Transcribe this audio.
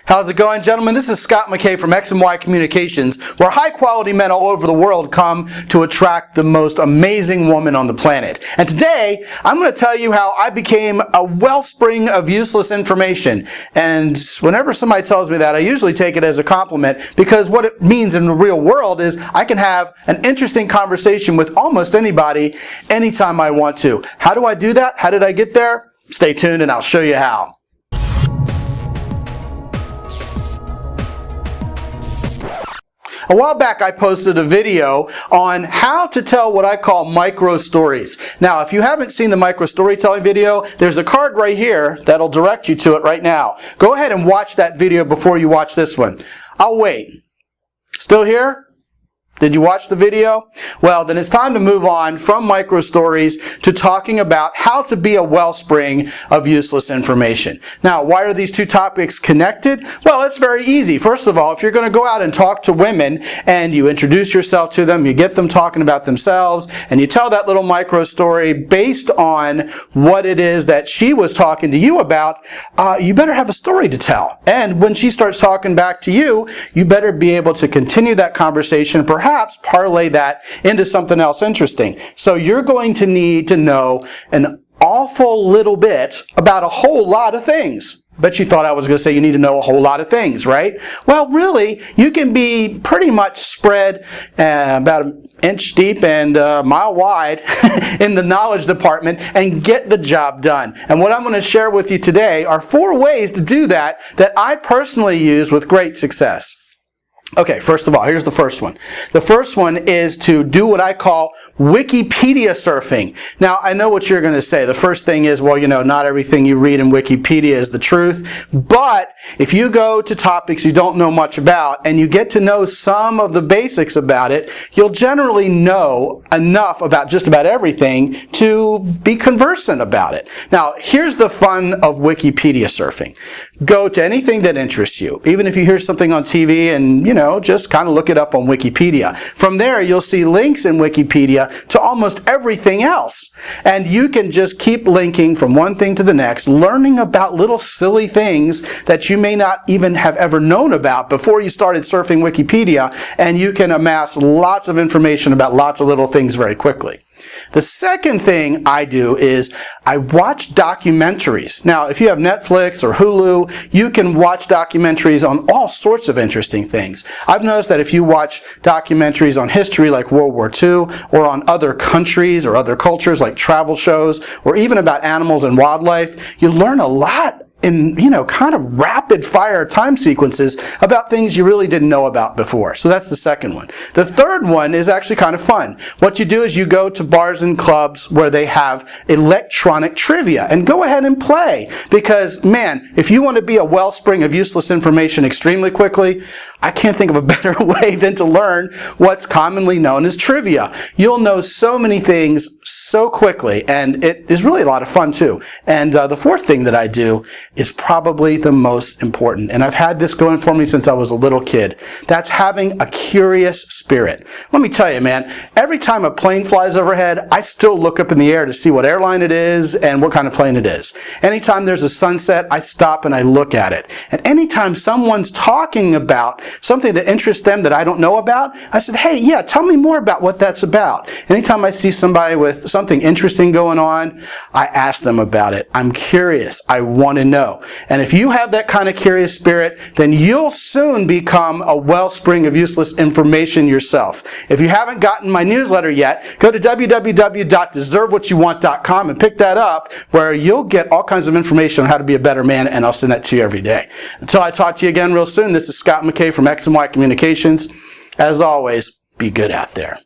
How's it going, gentlemen? This is Scott McKay from X and Y Communications, where high-quality men all over the world come to attract the most amazing woman on the planet. And today, I'm going to tell you how I became a wellspring of useless information. And whenever somebody tells me that, I usually take it as a compliment, because what it means in the real world is I can have an interesting conversation with almost anybody anytime I want to. How do I do that? How did I get there? Stay tuned and I'll show you how. A while back, I posted a video on how to tell what I call micro stories. Now, if you haven't seen the micro storytelling video, there's a card right here that'll direct you to it right now. Go ahead and watch that video before you watch this one. I'll wait. Still here? Did you watch the video? Well, then it's time to move on from micro stories to talking about how to be a wellspring of useless information. Now, why are these two topics connected? Well, it's very easy. First of all, if you're going to go out and talk to women and you introduce yourself to them, you get them talking about themselves, and you tell that little micro story based on what it is that she was talking to you about, you better have a story to tell. And when she starts talking back to you, you better be able to continue that conversation, perhaps parlay that into something else interesting. So you're going to need to know an awful little bit about a whole lot of things. Bet you thought I was going to say you need to know a whole lot of things, right? Well, really, you can be pretty much spread about an inch deep and a mile wide in the knowledge department and get the job done. And what I'm going to share with you today are 4 ways to do that I personally use with great success. Okay, first of all, here's the first one. The first one is to do what I call Wikipedia surfing. Now, I know what you're going to say. The first thing is, well, you know, not everything you read in Wikipedia is the truth. But if you go to topics you don't know much about and you get to know some of the basics about it, you'll generally know enough about just about everything to be conversant about it. Now, here's the fun of Wikipedia surfing. Go to anything that interests you. Even if you hear something on TV and, you know, just kind of look it up on Wikipedia. From there, you'll see links in Wikipedia to almost everything else. And you can just keep linking from one thing to the next, learning about little silly things that you may not even have ever known about before you started surfing Wikipedia, and you can amass lots of information about lots of little things very quickly. The second thing I do is I watch documentaries. Now, if you have Netflix or Hulu, you can watch documentaries on all sorts of interesting things. I've noticed that if you watch documentaries on history like World War II, or on other countries or other cultures like travel shows, or even about animals and wildlife, you learn a lot in, you know, kind of rapid fire time sequences about things you really didn't know about before. So that's the second one. The third one is actually kind of fun. What you do is you go to bars and clubs where they have electronic trivia and go ahead and play. Because, man, if you want to be a wellspring of useless information extremely quickly, I can't think of a better way than to learn what's commonly known as trivia. You'll know so many things so quickly, and it is really a lot of fun too. And the fourth thing that I do is probably the most important, and I've had this going for me since I was a little kid. That's having a curious spirit. Let me tell you, man, every time a plane flies overhead, I still look up in the air to see what airline it is and what kind of plane it is. Anytime there's a sunset, I stop and I look at it. And anytime someone's talking about something that interests them that I don't know about, I said, hey, yeah, tell me more about what that's about. Anytime I see somebody with something interesting going on, I ask them about it. I'm curious. I want to know. And if you have that kind of curious spirit, then you'll soon become a wellspring of useless information yourself. If you haven't gotten my newsletter yet, go to www.deservewhatyouwant.com and pick that up, where you'll get all kinds of information on how to be a better man, and I'll send that to you every day. Until I talk to you again real soon, this is Scott McKay from X and Y Communications. As always, be good out there.